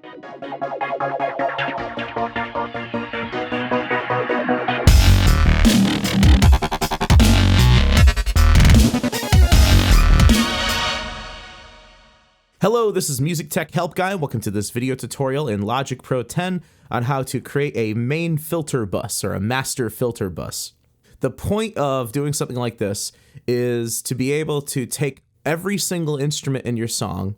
Hello, this is Music Tech Help Guy. Welcome to this video tutorial in Logic Pro 10 on how to create a main filter bus or a master filter bus. The point of doing something like this is to be able to take every single instrument in your song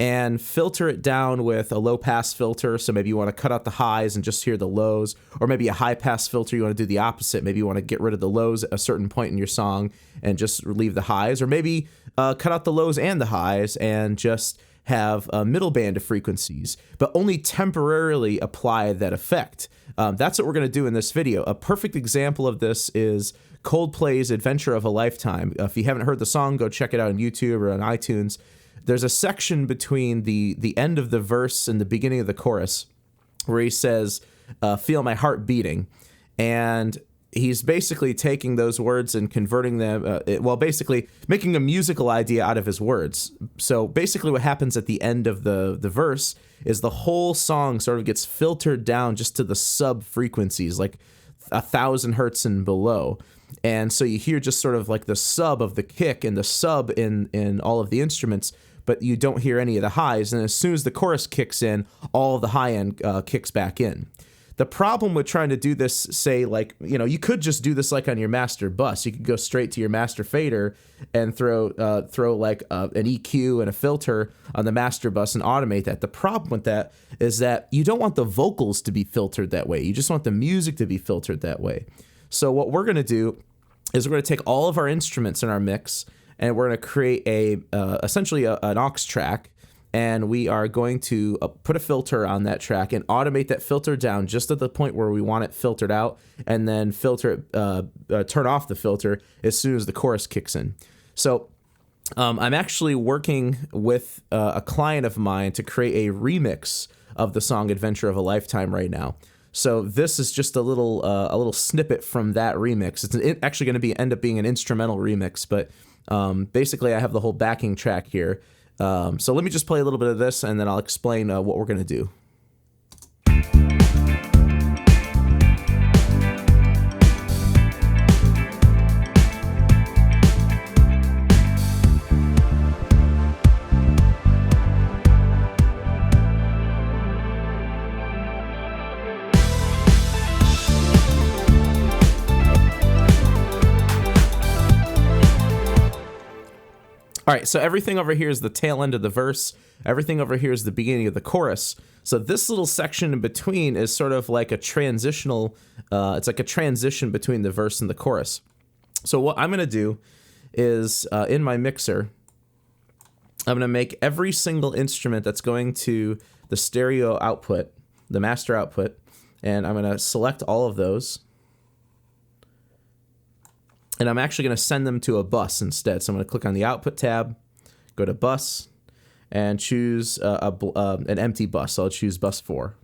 and filter it down with a low pass filter. So maybe you want to cut out the highs and just hear the lows, or maybe a high pass filter, you want to do the opposite. Maybe you want to get rid of the lows at a certain point in your song and just leave the highs, or maybe cut out the lows and the highs and just have a middle band of frequencies, but only temporarily apply that effect. That's what we're going to do in this video. A perfect example of this is Coldplay's Adventure of a Lifetime. If you haven't heard the song, go check it out on YouTube or on iTunes. There's a section between the end of the verse and the beginning of the chorus where he says, feel my heart beating. And he's basically taking those words and converting them, basically making a musical idea out of his words. So basically what happens at the end of the verse is the whole song sort of gets filtered down just to the sub frequencies, like 1,000 hertz and below. And so you hear just sort of like the sub of the kick and the sub in all of the instruments, but you don't hear any of the highs. And as soon as the chorus kicks in, all of the high end kicks back in. The problem with trying to do this, say, like, you could just do this like on your master bus. You could go straight to your master fader and throw like an EQ and a filter on the master bus and automate that. The problem with that is that you don't want the vocals to be filtered that way. You just want the music to be filtered that way. So what we're going to do is we're going to take all of our instruments in our mix and we're going to create essentially an aux track. And we are going to put a filter on that track and automate that filter down just at the point where we want it filtered out, and then turn off the filter as soon as the chorus kicks in. So I'm actually working with a client of mine to create a remix of the song Adventure of a Lifetime right now. So this is just a little snippet from that remix. It's actually going to end up being an instrumental remix, but basically I have the whole backing track here. So let me just play a little bit of this and then I'll explain what we're going to do. All right, so everything over here is the tail end of the verse. Everything over here is the beginning of the chorus. So this little section in between is sort of like a transitional, it's like a transition between the verse and the chorus. So what I'm going to do is, in my mixer, I'm going to make every single instrument that's going to the stereo output, the master output, and I'm going to select all of those. And I'm actually going to send them to a bus instead. So I'm going to click on the Output tab, go to Bus, and choose an empty bus. So I'll choose Bus 4.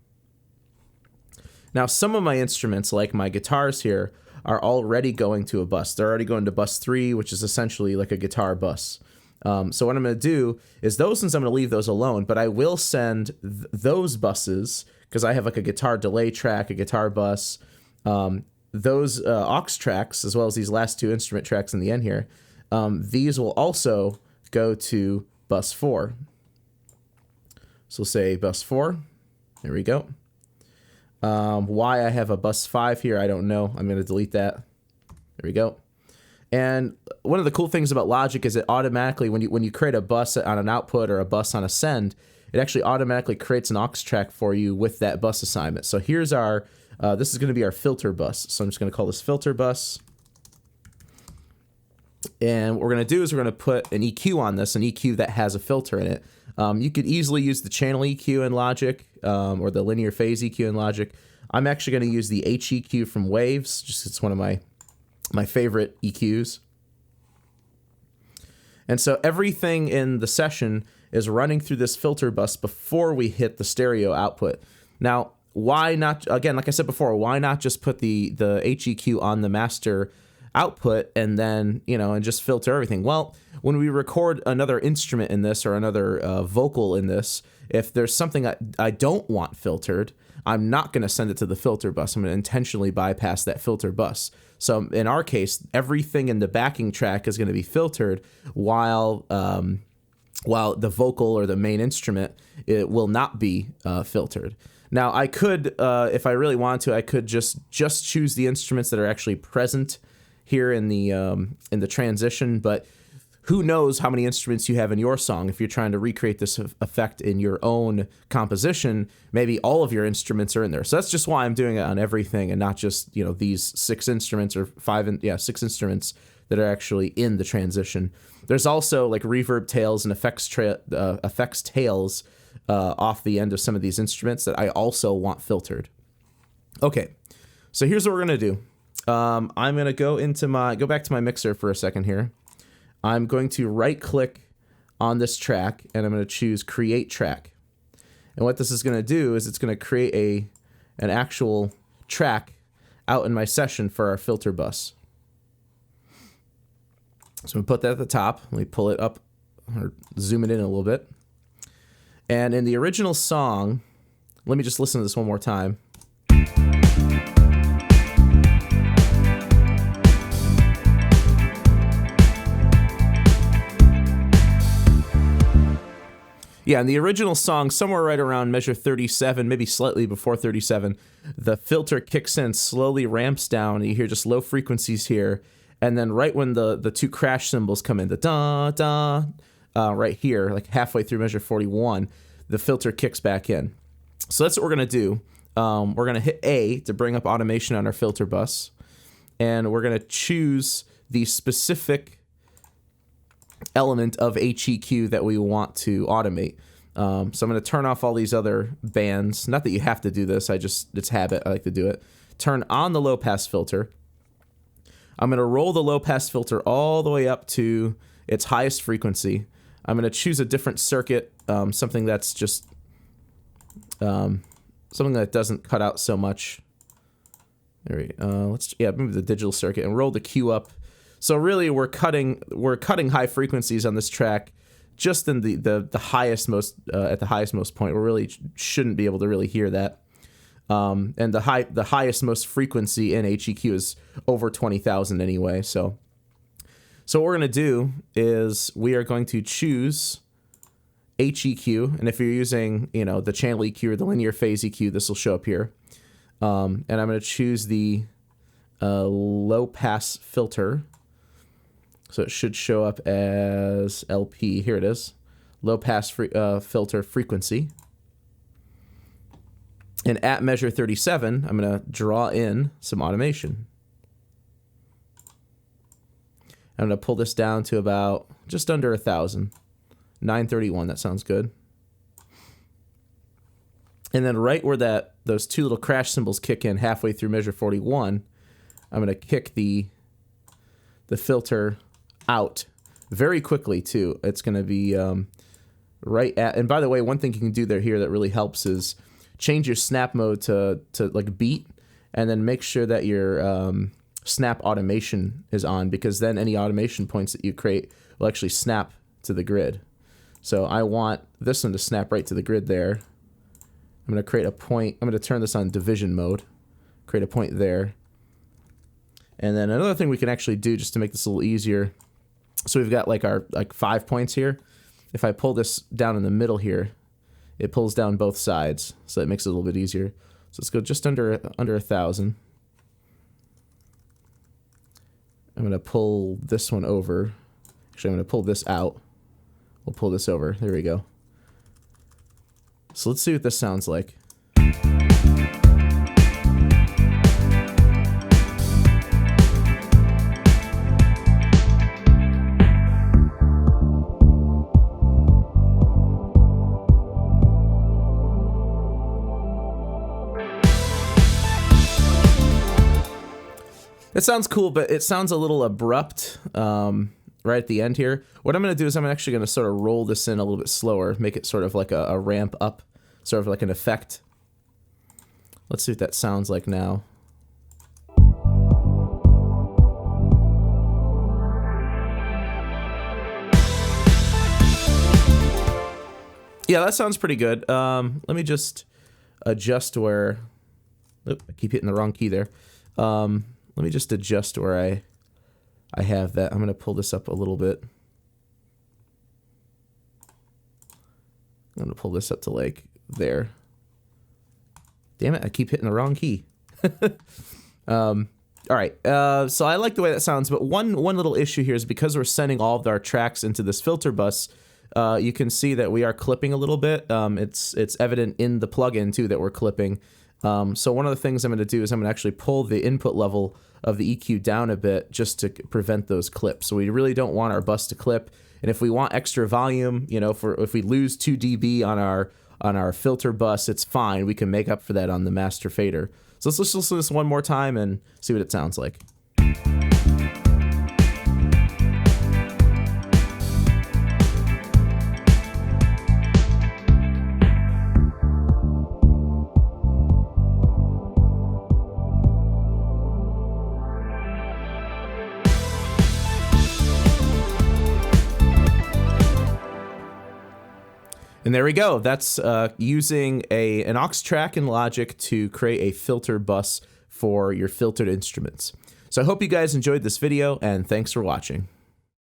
Now, some of my instruments, like my guitars here, are already going to a bus. They're already going to Bus 3, which is essentially like a guitar bus. So what I'm going to do is those ones, I'm going to leave those alone, but I will send those buses, because I have like a guitar delay track, a guitar bus, those aux tracks, as well as these last two instrument tracks in the end here, these will also go to bus 4. So we'll say bus 4. There we go. Why I have a bus 5 here, I don't know. I'm going to delete that. There we go. And one of the cool things about Logic is it automatically, when you create a bus on an output or a bus on a send, it actually automatically creates an aux track for you with that bus assignment. So here's our this is going to be our filter bus. So I'm just going to call this filter bus. And what we're going to do is we're going to put an EQ on this, an EQ that has a filter in it. You could easily use the channel EQ in Logic or the linear phase EQ in Logic. I'm actually going to use the HEQ from Waves. Just it's one of my favorite EQs. And so everything in the session is running through this filter bus before we hit the stereo output. Now, why not, again, like I said before, why not just put the HEQ on the master output and then, and just filter everything. Well, when we record another instrument in this or another vocal in this, if there's something I don't want filtered, I'm not going to send it to the filter bus. I'm going to intentionally bypass that filter bus. So in our case, everything in the backing track is going to be filtered while the vocal or the main instrument, it will not be filtered. Now, I could, if I really wanted to, I could just choose the instruments that are actually present here in the transition, but who knows how many instruments you have in your song. If you're trying to recreate this effect in your own composition, maybe all of your instruments are in there. So that's just why I'm doing it on everything and not just, these 6 instruments or 6 instruments that are actually in the transition. There's also like reverb tails and effects tails off the end of some of these instruments that I also want filtered. Okay, so here's what we're gonna do. I'm gonna go back to my mixer for a second here. I'm going to right-click on this track, and I'm going to choose Create Track. And what this is going to do is it's going to create an actual track out in my session for our filter bus. So I'm going to put that at the top. Let me pull it up or zoom it in a little bit. And in the original song, let me just listen to this one more time. Yeah, in the original song, somewhere right around measure 37, maybe slightly before 37, the filter kicks in, slowly ramps down, and you hear just low frequencies here. And then right when the 2 crash cymbals come in, the da-da, right here, like halfway through measure 41, the filter kicks back in. So that's what we're going to do. We're going to hit A to bring up automation on our filter bus. And we're going to choose the specific element of HEQ that we want to automate. So I'm going to turn off all these other bands. Not that you have to do this. It's habit. I like to do it. Turn on the low pass filter. I'm going to roll the low pass filter all the way up to its highest frequency. I'm going to choose a different circuit, something that's just something that doesn't cut out so much. There we go. Let's move the digital circuit and roll the Q up. So really, we're cutting high frequencies on this track, just in the highest most at the highest most point. We really shouldn't be able to really hear that. And the highest most frequency in HEQ is over 20,000 anyway. So what we're gonna do is we are going to choose HEQ, and if you're using the channel EQ or the linear phase EQ, this will show up here. And I'm gonna choose the low pass filter. So it should show up as LP. Here it is. Low pass filter frequency. And at measure 37, I'm going to draw in some automation. I'm going to pull this down to about just under 1,000. 931, that sounds good. And then right where those 2 little crash cymbals kick in halfway through measure 41, I'm going to kick the filter out very quickly too. It's going to be right at, and by the way, one thing you can do here that really helps is change your snap mode to like beat, and then make sure that your snap automation is on, because then any automation points that you create will actually snap to the grid. So I want this one to snap right to the grid there. I'm going to create a point. I'm going to turn this on division mode, create a point there. And then another thing we can actually do just to make this a little easier. So we've got our 5 points here. If I pull this down in the middle here, it pulls down both sides, so that makes it a little bit easier. So let's go just under 1,000. I'm going to pull this one over. Actually, I'm going to pull this out. We'll pull this over. There we go. So let's see what this sounds like. It sounds cool, but it sounds a little abrupt right at the end here. What I'm going to do is I'm actually going to sort of roll this in a little bit slower, make it sort of like a ramp up, sort of like an effect. Let's see what that sounds like now. Yeah, that sounds pretty good. Let me just adjust where... Oop, I keep hitting the wrong key there. Let me just adjust where I have that. I'm going to pull this up a little bit. I'm going to pull this up to like there. Damn it, I keep hitting the wrong key. All right, so I like the way that sounds, but one little issue here is because we're sending all of our tracks into this filter bus, you can see that we are clipping a little bit. It's evident in the plugin too that we're clipping. So one of the things I'm going to do is I'm going to actually pull the input level of the EQ down a bit just to prevent those clips. So we really don't want our bus to clip. And if we want extra volume, you know, if we lose 2 dB on our filter bus, it's fine. We can make up for that on the master fader. So let's listen to this one more time and see what it sounds like. And there we go. That's using an aux track in Logic to create a filter bus for your filtered instruments. So I hope you guys enjoyed this video, and thanks for watching.